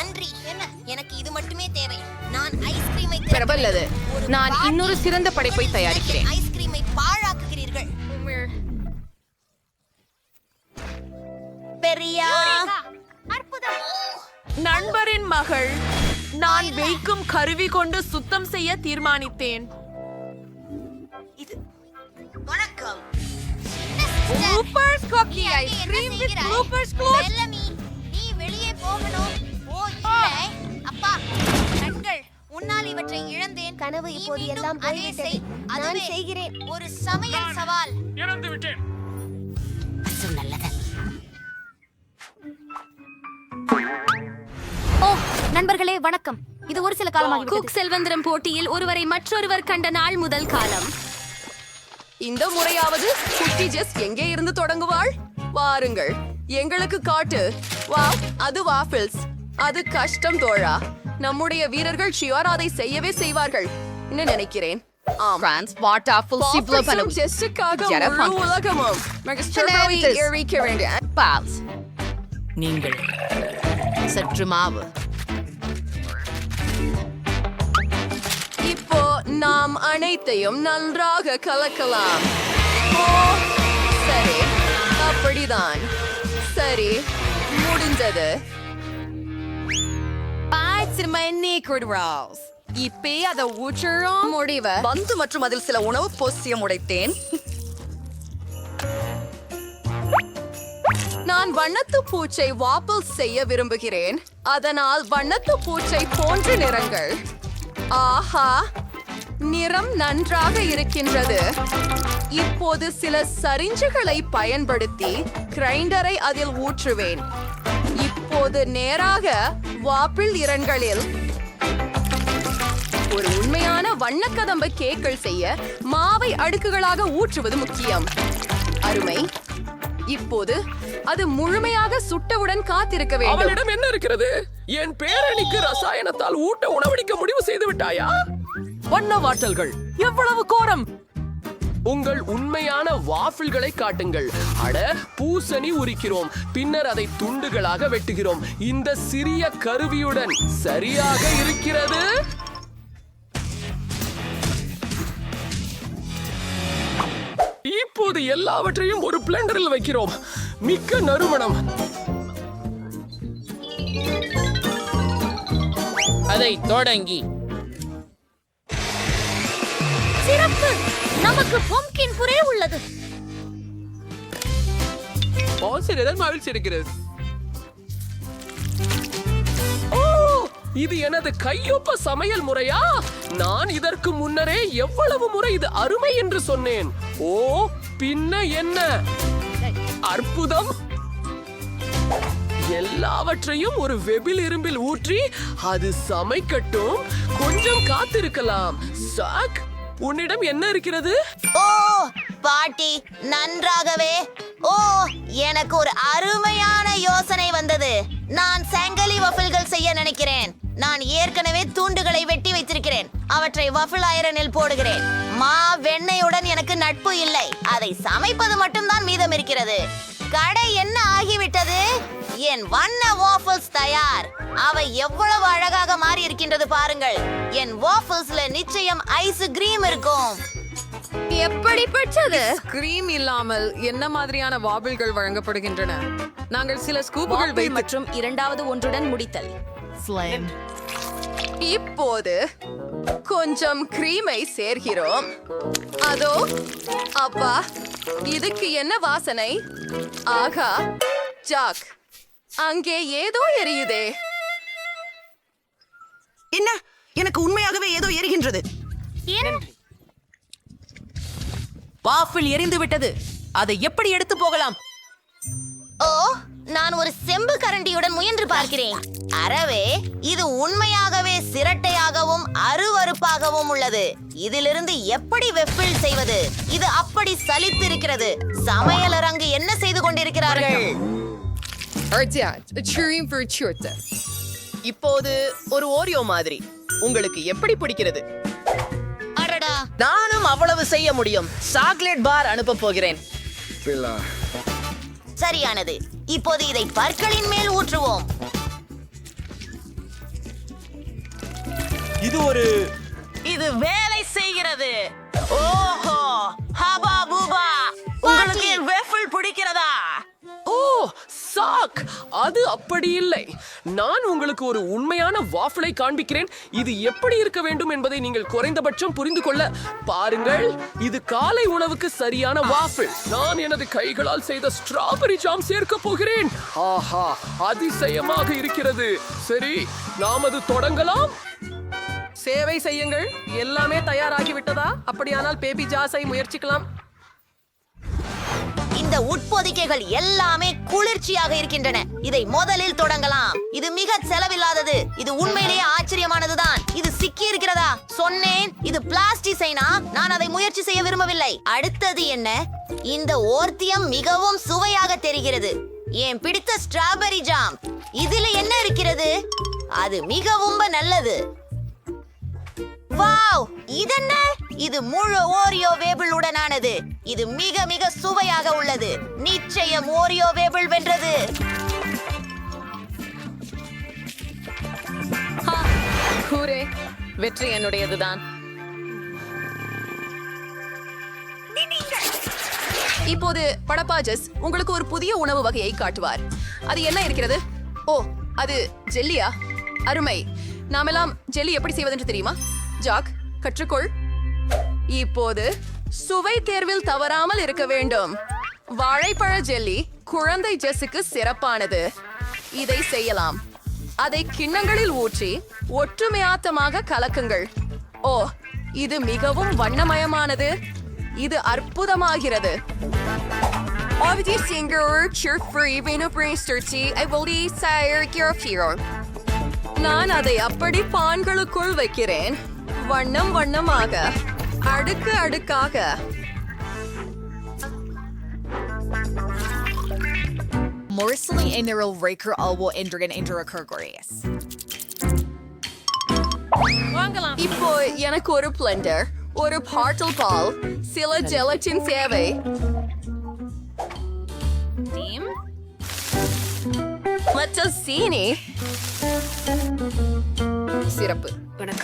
நன்றி. என்ன, எனக்கு இது மட்டுமே தேவை. நான் ஐஸ்கிரீமை பிரபலது. நான் இன்னொரு சிறந்த படைப்பை தயாரிக்கிறேன். ஐஸ்கிரீமை பாழாக்குகிறீர்கள். பெரியா, அற்புதம். நண்பரின் மகள். நான் வைக்கும் கருவி கொண்டு சுத்தம் செய்ய தீர்மானித்தேன். இது வணக்கம். Bloopers cookie ice cream with bloopers clothes. பெல்லமி, நீ வெளியே போகணும். ஓ இல்லை அப்பா, கண்கள், உன்னால் இவற்றை இழந்தேன். கனவு நீ இப்போது மீண்டும் எல்லாம் அதை போய்விட்டது. செய். நான் அதுவே செய்கிறேன். ஒரு சமையல் சவால். இறந்து விட்டேன். நல்லது. ஓ நண்பர்களே வணக்கம். இது ஒரு சில காலமாக குக் செல்வந்திரம் போட்டியில் ஒருவரை மற்றொருவர் கண்ட நாள் முதல் காலம். இந்த முறையாவது குட்டி ஜெஸ் எங்கே இருந்து தொடங்குவாள்? வாருங்கள், எங்களுக்கு காட்டு. வாவ், அது வாஃபிள்ஸ். அது கஷ்டம் தோழா. நம்முடைய வீரர்கள் ஷியோர் அதை செய்யவே செய்வார்கள் என்ன நினைக்கிறேன். ஆம், வாஃபிள்ஸும் ஜெஸ்ஸுக்காக முழு உலகமும் மகிழ்ச்சியோடு எரிக்க வேண்டும். நீங்கள் சற்று மாவு. இப்போ நாம் அனைத்தையும் நன்றாக கலக்கலாம். ஓ சரி, அப்படிதான். சரி, முடிஞ்சது. இப்பே அதை ஊற்றுறோம். முடிவு. பந்து மற்றும் அதில் சில உணவு பொசியம் உடைத்தேன். நான் வண்ணத்து பூச்சை வாப்பிள் செய்ய விரும்புகிறேன். அதனால் வண்ணத்து பூச்சை போன்ற நிறங்கள். ஆஹா, நிறம் நன்றாக இருக்கின்றது. இப்போது சில சரிஞ்சுகளை பயன்படுத்தி கிரைண்டரை அதில் ஊற்றுவேன். இப்போது நேராக வாப்பிள் இரண்களில் ஒரு உண்மையான வண்ணக்கதம்ப கேக்கள் செய்ய மாவை அடுக்குகளாக ஊற்றுவது முக்கியம். அருமை. இப்போது அது முழுமையாக சுட்டவுடன் காத்திருக்க வேண்டும். அவளிடம் என்ன இருக்கிறது? என் பேரணிக்கு ரசாயனத்தால் ஊட்ட உணவளிக்க முடிவு செய்து விட்டாயா? வண்ண வாட்டல்கள் எவ்வளவு கோரம்! உங்கள் உண்மையான வாஃபிள்களை காட்டுங்கள். அட, பூசணி உரிக்கிறோம், பின்னர் அதை துண்டுகளாக வெட்டுகிறோம். இந்த சிறிய கருவியுடன் சரியாக இருக்கிறது. இப்போது எல்லாவற்றையும் ஒரு பிளெண்டரில் வைக்கிறோம். மிக்க நறுமணம். அதை தொடங்கி சிறப்பு. நமக்கு பம்ப்கின் புரே உள்ளது. மகிழ்ச்சி இருக்கிறது. ஓ, இது எனது கையொப்ப சமையல் முறையா? நான் இதற்கு முன்னரே எவ்வளவு முறை இது அருமை என்று சொன்னேன். ஓ, பின்ன என்ன அற்புதம்! எல்லாவற்றையும் ஒரு வெபில் இரும்பில் ஊற்றி அது சமைக்கட்டும். கொஞ்சம் காத்திருக்கலாம். சாக், உன்னிடம் என்ன இருக்கிறது? ஓ பாட்டி, நன்றாகவே. ஓ, எனக்கு ஒரு அருமையான யோசனை வந்தது. நான் சங்கிலி வஃபிள்கள் செய்ய நினைக்கிறேன். நான் ஏற்கனவே துண்டுகளை வெட்டி வைத்திருக்கிறேன். அவற்றை வஃபிள் ஐரனில் போடுகிறேன். வெண்ணெயுடன் எனக்கு நட்பு இல்லை. அதை சமைப்பது மட்டும்தான் மீதம் இருக்கிறது. கடை என்ன ஆகிவிட்டது? என் வண்ண வாஃபிள்ஸ் தயார். அவை எவ்வளவு அழகாக மாறி இருக்கின்றது பாருங்கள். என் வாஃபிள்ஸ்ல நிச்சயம் ஐஸ் கிரீம் இருக்கும். எப்படிப்பட்டது? கிரீம் இல்லாமல் என்ன மாதிரியான வாபிள்கள் வழங்கப்படுகின்றன? நாங்கள் சில ஸ்கூப்புகள் மற்றும் இரண்டாவது ஒன்றுடன் முடித்தல். இப்போது கொஞ்சம் கிரீமை சேர்க்கிறோம். அதோ, அப்பா, இதுக்கு என்ன வாசனை? ஆகா, ஜாக், அங்கே ஏதோ எரியுதே. என்ன? எனக்கு உண்மையாகவே ஏதோ எரிகின்றது. வாஃபிள் எரிந்து விட்டது. அதை எப்படி எடுத்து போகலாம்? ஓ, நான் ஒரு செம்பு கரண்டியுடன் முயன்று பார்க்கிறேன். அறவே, இது உண்மையாகவே சிரட்டையாகவும் அருவருப்பாகவும் உள்ளது. இதிலிருந்து எப்படி வெஃபிள் செய்வது? இது அப்படி சலித்திருக்கிறது. சமையலர் அங்கு என்ன செய்து கொண்டிருக்கிறார்கள்? இப்போது ஒரு ஓரியோ மாதிரி உங்களுக்கு எப்படி பிடிக்கிறது? அடடா, நானும் அவ்வளவு செய்ய முடியும். சாக்லேட் பார் அனுப்ப போகிறேன். சரியானது. இப்போது இதை பற்களின் மேல் ஊற்றுவோம். இது வேலை செய்கிறது. ஓஹோ, ஹபா பூபா, உங்களுக்கு வேஃபிள் பிடிக்கிறதா? ஓ சாக், அது அப்படி இல்லை. நான் உங்களுக்கு ஒரு உண்மையான வாஃபிளை காண்பிக்கிறேன். இது எப்படி இருக்க வேண்டும் என்பதை நீங்கள் குறைந்தபட்சம் புரிந்து கொள்ள பாருங்கள். இது காலை உணவுக்கு சரியான வாஃபிள். நான் எனது கைகளால் செய்த ஸ்ட்ராபெரி ஜாம் சேர்க்க போகிறேன். ஆஹா, அதிசயமாக இருக்கிறது. சரி, நாம் அது தொடங்கலாம். சேவை செய்யுங்கள். எல்லாமே தயாராகி விட்டதா? அப்படியானால் பேபி ஜாஸை முயற்சிக்கலாம். இந்த உட்பொதிக்கைகள் எல்லாமே குளிர்ச்சியாக இருக்கின்றன. இதை முதலில் தொடங்கலாம். இது மிக செலவில்லாதது. இது உண்மையிலேயே ஆச்சரியமானதுதான். இது சிக்கி இருக்கிறதா? சொன்னேன், இது பிளாஸ்டிசைனா. நான் அதை முயற்சி செய்ய விரும்பவில்லை. அடுத்தது என்ன? இந்த ஓர்த்தியம் மிகவும் சுவையாக தெரிகிறது. ஏன் பிடித்த ஸ்ட்ராபெரி ஜாம். இதுல என்ன இருக்கிறது? அது மிகவும் நல்லது. வாவ், இதென்ன? இது முழு ஓரியோ வேபிள் உடனானது. இது மிக மிக சுவையாக உள்ளது. நிச்சயம் ஓரியோ வேபிள் வென்றது. கூரே, வெற்றி என்னுடையதுதான். இப்போது படப்பாஜஸ் உங்களுக்கு ஒரு புதிய உணவு வகையை காட்டுவார். அது என்ன இருக்கிறது? ஓ, அது ஜெல்லியா? அருமை. நாமெல்லாம் ஜெல்லி எப்படி செய்வதென்று தெரியுமா? ஜாக், கற்றுக்கொள். இப்போது சுவை தேர்வில் தவறாமல் இருக்க வேண்டும். வாழைப்பழ ஜெல்லி குழந்தை ஜெஸ்ஸுக்கு சிறப்பானது. இதை செய்யலாம். அதை கிண்ணங்களில் ஊற்றி ஒற்றுமையாத்தமாக கலக்குங்கள். ஓ, இது மிகவும் வண்ணமயமானது. இது அற்புதமாகிறது. நான் அதை அப்படி பான்களுக்குள் வைக்கிறேன். வண்ணம் வண்ணமாக, அடுக்கு அடுக்காக. Morsley Emerald Raker Alwo Indrigan Indra Kurgorius. இப்போ எனக்கு ஒரு பிளண்டர், ஒரு பாட்டில் பால், சில ஜெலட்டின் சேவை. மற்றும் சீனி. சிறப்பு.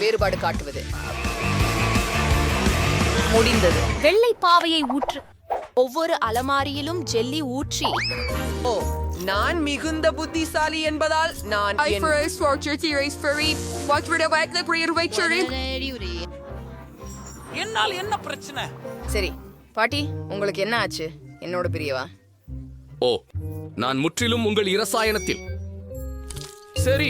வேறுபாடு காட்டுவது முடிந்தது. வெள்ளை பாவையை ஊற்று. ஒவ்வொரு அலமாரியிலும் ஜெல்லி ஊற்றி. ஓ, நான் மிகுந்த புத்திசாலி என்பதால் நான் என்னால் என்ன பிரச்சனை? சரி பாட்டி, உங்களுக்கு என்ன ஆச்சு? என்னோட பிரியவா? ஓ, நான் முற்றிலும் உங்கள் இரசாயனத்தில். சரி,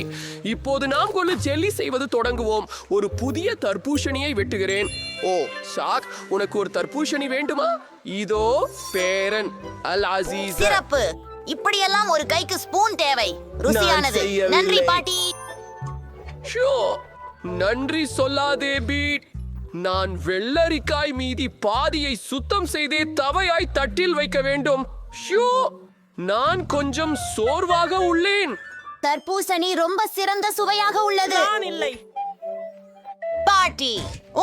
இப்போது நாம் கொண்டு ஜெல்லி செய்வது தொடங்குவோம். ஒரு புதிய தர்பூசணியை வெட்டுகிறேன். ஓ ஷாக், உனக்கு ஒரு தர்பூசணி வேண்டுமா? இதோ பேரன் அல் அசீஸ். சிறப்பு. இப்படியெல்லாம் ஒரு கைக்கு ஸ்பூன் தேவை. ருசியானது. நன்றி பாட்டி. ஷோ, நன்றி சொல்லாதே பீட். நான் வெள்ளரிக்காய் மீதி பாதியை சுத்தம் செய்தே தவையாய் தட்டில் வைக்க வேண்டும். ஷோ, நான் கொஞ்சம் சோர்வாக உள்ளேன். தர்பூசணி ரொம்ப சிறந்த சுவையாக உள்ளது. நான் இல்லை. பாட்டி,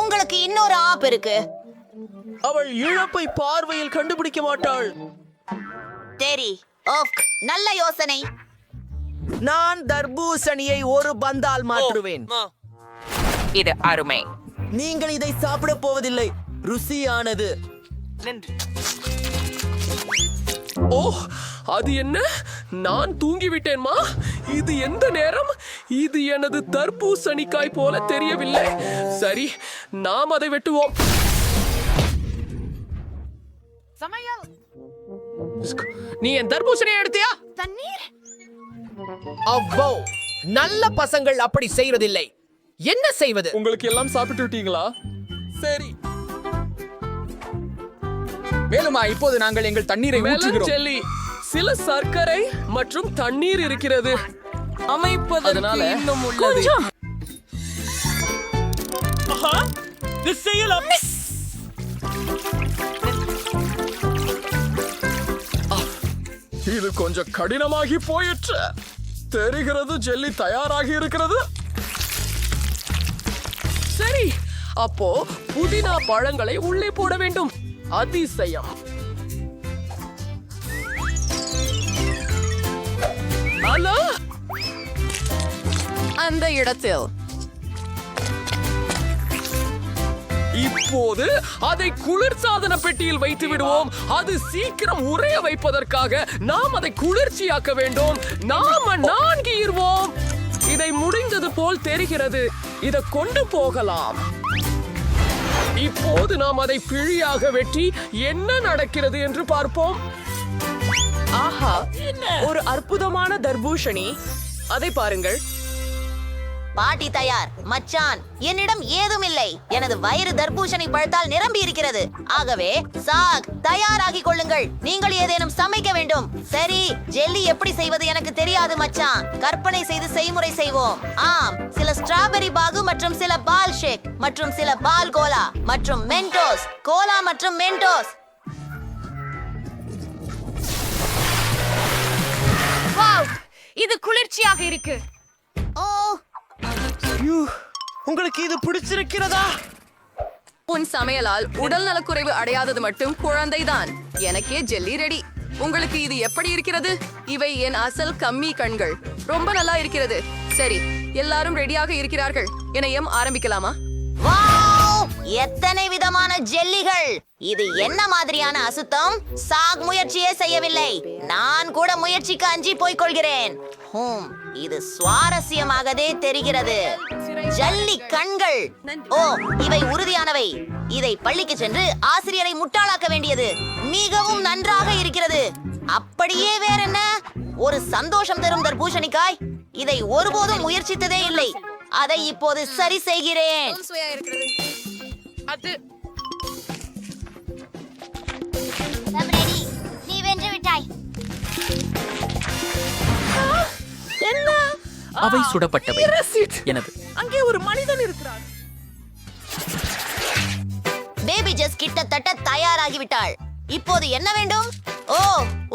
உங்களுக்கு இன்னொரு ஆப் இருக்கு. அவள் இழப்பை பார்வையில் கண்டுபிடிக்க மாட்டாள். சரி, ஓக், நல்ல யோசனை. நான் தர்பூசணியை ஒரு பந்தால் மாற்றுவேன். இது அருமை. நீங்கள் இதை சாப்பிட போவதில்லை. ருசியானது. ஓ, அது என்ன? நான் தூங்கிவிட்டேன்மா. இது எந்த நேரம்? இது எனது தர்பூசணிக்காய் போல தெரியவில்லை. சரி, நாம் அதை வெட்டுவோம். நீ என் தர்பூசணியை எடுத்தியா? தண்ணீர். அவ்வோ, நல்ல பசங்கள் அப்படி செய்வதில்லை. என்ன செய்வது? உங்களுக்கு எல்லாம் சாப்பிட்டு விட்டீங்களா? சரி. மேலுமா, இப்போது நாங்கள் எங்கள் தண்ணீரை ஊற்றுகிறோம். ஜெல்லி, சில சர்க்கரை மற்றும் தண்ணீர் இருக்கிறது. அமைப்பதற்கு இன்னும் உள்ளது. இது கொஞ்சம் கடினமாகி போயிற்று. தெரிகிறது, ஜெல்லி தயாராகி இருக்கிறது. சரி, அப்போ புதினா பழங்களை உள்ளே போட வேண்டும். அதிசயம். அந்த இடத்தில் இப்போது அதை குளிர்சாதன பெட்டியில் வைத்து விடுவோம். அது சீக்கிரம் உறைய வைப்பதற்காக நாம் அதை குளிர்ச்சியாக்க வேண்டும். நாம நான்கிடுவோம். இதை முடிந்தது போல் தெரிகிறது. இதை கொண்டு போகலாம். இப்போது நாம் அதை பிழியாக வெட்டி என்ன நடக்கிறது என்று பார்ப்போம். ஆஹா, ஒரு அற்புதமான தர்பூஷணி. அதை பாருங்கள். பாட்டி தயார். மச்சான், என்னிடம் ஏதும் இல்லை. எனது வயிறு தர்பூசணி பழத்தால் நிரம்பி இருக்கிறது. ஆகவே சாக், தயாராகிக் கொள்ளுங்கள். நீங்கள் ஏதேனும் சமைக்க வேண்டும். சரி, ஜெல்லி எப்படி செய்வது எனக்கு தெரியாது மச்சான். கற்பனை செய்து செய்முறை செய்வோம். ஆம், சில ஸ்ட்ராபெரி பாகு மற்றும் சில பால் ஷேக் மற்றும் சில பால் கோலா மற்றும் மென்டோஸ். கோலா மற்றும் மென்டோஸ். வாவ், இது குளிர்ச்சியாக இருக்கு. ஓ, உங்களுக்கு இது பிடிச்சிருக்கிறதா? உன் சமையலால் உடல் நலக்குறைவு அடையாதது மட்டும் குழந்தைதான். எனக்கே ஜெல்லி ரெடி. உங்களுக்கு இது எப்படி இருக்கிறது? இவை என் அசல் கம்மி கண்கள். ரொம்ப நல்லா இருக்கிறது. சரி, எல்லாரும் ரெடியாக இருக்கிறார்கள். இணையம் ஆரம்பிக்கலாமா? வாவ், எத்தனை விதமான ஜெல்லிகள். இது என்ன மாதிரியான அசுத்தம்? சாக் முயற்சியே செய்யவில்லை. நான் கூட முயற்சிக்கு அஞ்சி போய் கொள்கிறேன். இது சுவாரஸ்யமாகவே தெரிகிறது. ஜல்லி கண்கள். ஓ, இவை உறுதியானவை. இதை பள்ளிக்கு சென்று ஆசிரியரை முட்டாளாக்க வேண்டியது. மிகவும் நன்றாக இருக்கிறது. அப்படியே வேற என்ன? ஒரு சந்தோஷம் தரும் தர்பூசணிக்காய். இதை ஒருபோதும் முயற்சித்ததே இல்லை. அதை இப்போது சரி செய்கிறேன். நீ வென்று விட்டாய். அவை சுடப்பட்டவை. எனது அங்கே ஒரு மனிதன் இருக்கிறார். பேபி ஜஸ் கிட்டத்தட்ட தயாராகிவிட்டாள். இப்போது என்ன வேண்டும்? ஓ,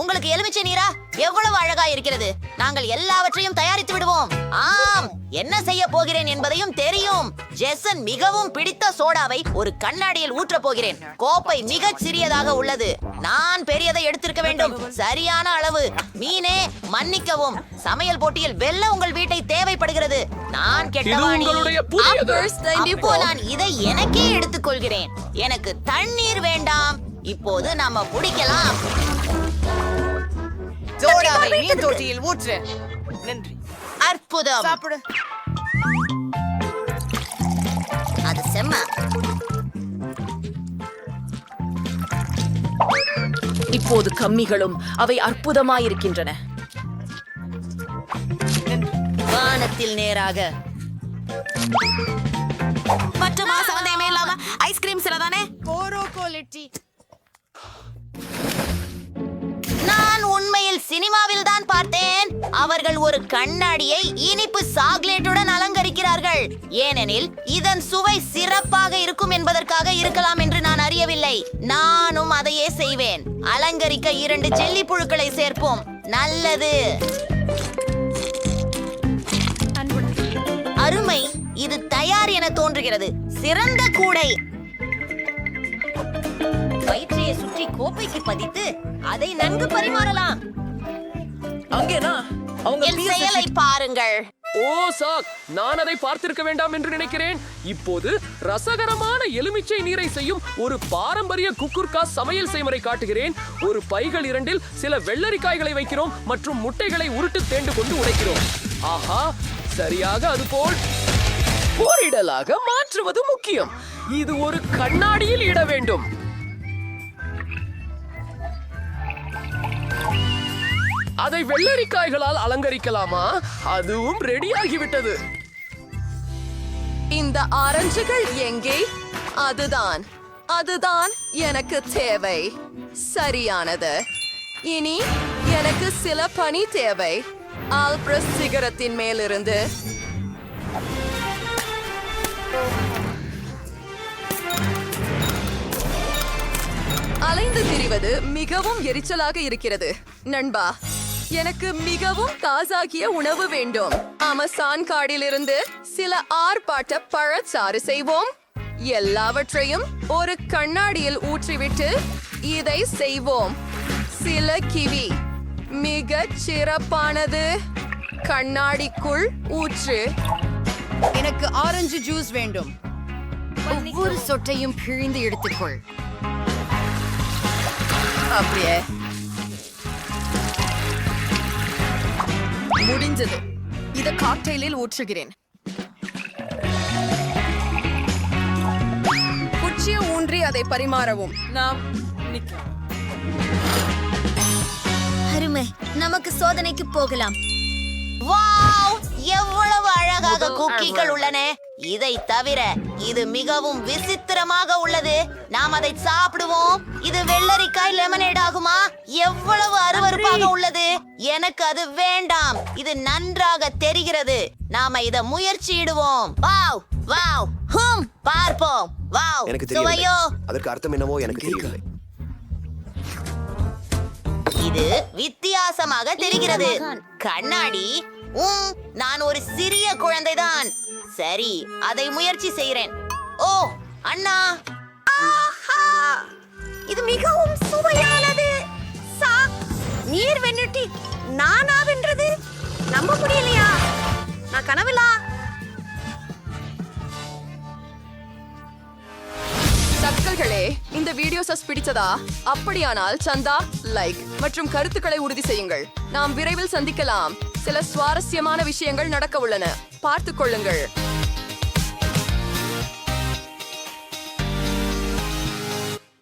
உங்களுக்கு எலுமிச்சை நீரா? எவ்வளவு அழகா இருக்கிறது. நாங்கள் எல்லாவற்றையும் தயாரித்து விடுவோம். ஆம், என்ன செய்ய போகிறேன் என்பதையும் தெரியும். ஜெசன் மிகவும் பிடித்த சோடாவை ஒரு கண்ணாடியில் ஊற்றப் போகிறேன். கோப்பை மிகச் சிறியதாக உள்ளது. நான் பெரியதை எடுத்திருக்க வேண்டும். சரியான அளவு. மீனே, மன்னிக்கவும். சமையல் போட்டியில் வெல்ல உங்கள் வீட்டை தேவைப்படுகிறது. நான் கெட்டவாணி. அப்போ நான் இதை எனக்கே எடுத்துக்கொள்கிறேன். எனக்கு தண்ணீர் வேண்டாம். இப்போது நாம குடிக்கலாம். சோடாவை நீர் தொட்டியில் ஊற்று. நன்றி. அற்புதம். சாப்பிடு. அது செம்ம. இப்போது கம்மிகளும் அவை அற்புதமாயிருக்கின்றன. வானத்தில் நேராக. மற்ற மாசம் இல்லாம ஐஸ்கிரீம் சிலதானே. நான் உண்மையில் சினிமாவில் தான் பார்த்தேன். அவர்கள் ஒரு கண்ணாடியை இனிப்பு சாக்லேட்டுடன் அலங்கரிக்கிறார்கள். ஏனெனில் இதன் சுவை சிறப்பாக இருக்கும் என்பதற்காக இருக்கலாம் என்று நான் அறியவில்லை. நானும் அதையே செய்வேன். அலங்கரிக்க 2 ஜெல்லி புழுக்களை சேர்ப்போம். நல்லது. அருமை. இது தயார் என தோன்றுகிறது. சிறந்த கூடை. வயிற்றையை சுற்றி கோப்பைக்கு பதித்து அதை நன்கு பரிமாறலாம். அங்கேனா என் செயலை பாருங்கள். ஓ சாக், நான் அதை பார்த்திருக்க வேண்டாம் என்று நினைக்கிறேன். இப்போது ரசகரமான எலுமிச்சை நீரை செய்யும் ஒரு பாரம்பரிய குக்குர்கா சமையல் செய்முறை காட்டுகிறேன். ஒரு பைகள் 2இல் சில வெள்ளரிக்காய்களை வைக்கிறோம் மற்றும் முட்டைகளை உருட்டு தேண்டு கொண்டு உடைக்கிறோம். ஆஹா, சரியாக அதுபோல் போரிடலாக மாற்றுவது முக்கியம். இது ஒரு கண்ணாடியில் இட வேண்டும். அதை வெள்ளரிக்காய்களால் அலங்கரிக்கலாமா? அதுவும் ரெடியாகிவிட்டது. இந்த ஆரஞ்சுகள் எங்கே? அதுதான் எனக்கு தேவை. சரியானது. இனி எனக்கு சில பனி தேவை. ஆல்ப்ரஸ் சிகரத்தின் மேலிருந்து அலைந்து திரிவது மிகவும் எரிச்சலாக இருக்கிறது. நண்பா, எனக்கு மிகவும் தாசாகிய உணவு வேண்டும். அமேசான் காடிலிருந்து சில ஆர்ப்பாட்ட பழச்சாறு செய்வோம். எல்லாவற்றையும் ஒரு கண்ணாடியில் ஊற்றிவிட்டு இதை செய்வோம். சில கிவி. மிகச் சிறப்பானது. கண்ணாடிக்குள் ஊற்று. எனக்கு ஆரஞ்சு ஜூஸ் வேண்டும். ஒவ்வொரு சொட்டையும் பிழிந்து எடுத்துக்கொள். அப்படியே முடிஞ்சது. இத காக்டெயிலில் ஊற்றுகிறேன். குச்சியை ஊன்றி அதை பரிமாறவும். நாம் அருமை, நமக்கு சோதனைக்கு போகலாம். வாவ், எவ்வளவு அழகாக குக்கீகள் உள்ளன. இதை தவிர இது மிகவும் விசித்திரமாக உள்ளது. நாம் அதை சாப்பிடுவோம். இது வெள்ளரிக்காய் லெமனேட் ஆகுமா? எவ்வளவு அருவருப்பாக உள்ளது. எனக்கு அது வேண்டாம். இது நன்றாக தெரிகிறது. நாம இத முயற்சியிடுவோம். வாவ் வாவ், பார்ப்போம். வாவ், எனக்கு சுவையோ? அதற்கு அர்த்தம் என்னவோ எனக்கு தெரியவில்லை. இது வித்தியாசமாக தெரிகிறது. கண்ணாடி. நான் ஒரு சிறிய குழந்தைதான். சரி, அதை முயற்சி செய்கிறேன். ஓ அண்ணா, இது மிகவும் சுவையானது. நீர் வெண்ணுட்டி நானா வென்றது? நம்ப முடியலையா? நான் கனவுலா? சக்கல்களே, இந்த வீடியோஸ் பிடிச்சதா? அப்படியானால் சந்தா, லைக் மற்றும் கருத்துக்களை உறுதி செய்யுங்கள். நாம் விரைவில் சந்திக்கலாம். சில சுவாரஸ்யமான விஷயங்கள் நடக்க உள்ளன. பார்த்துக் கொள்ளுங்கள்.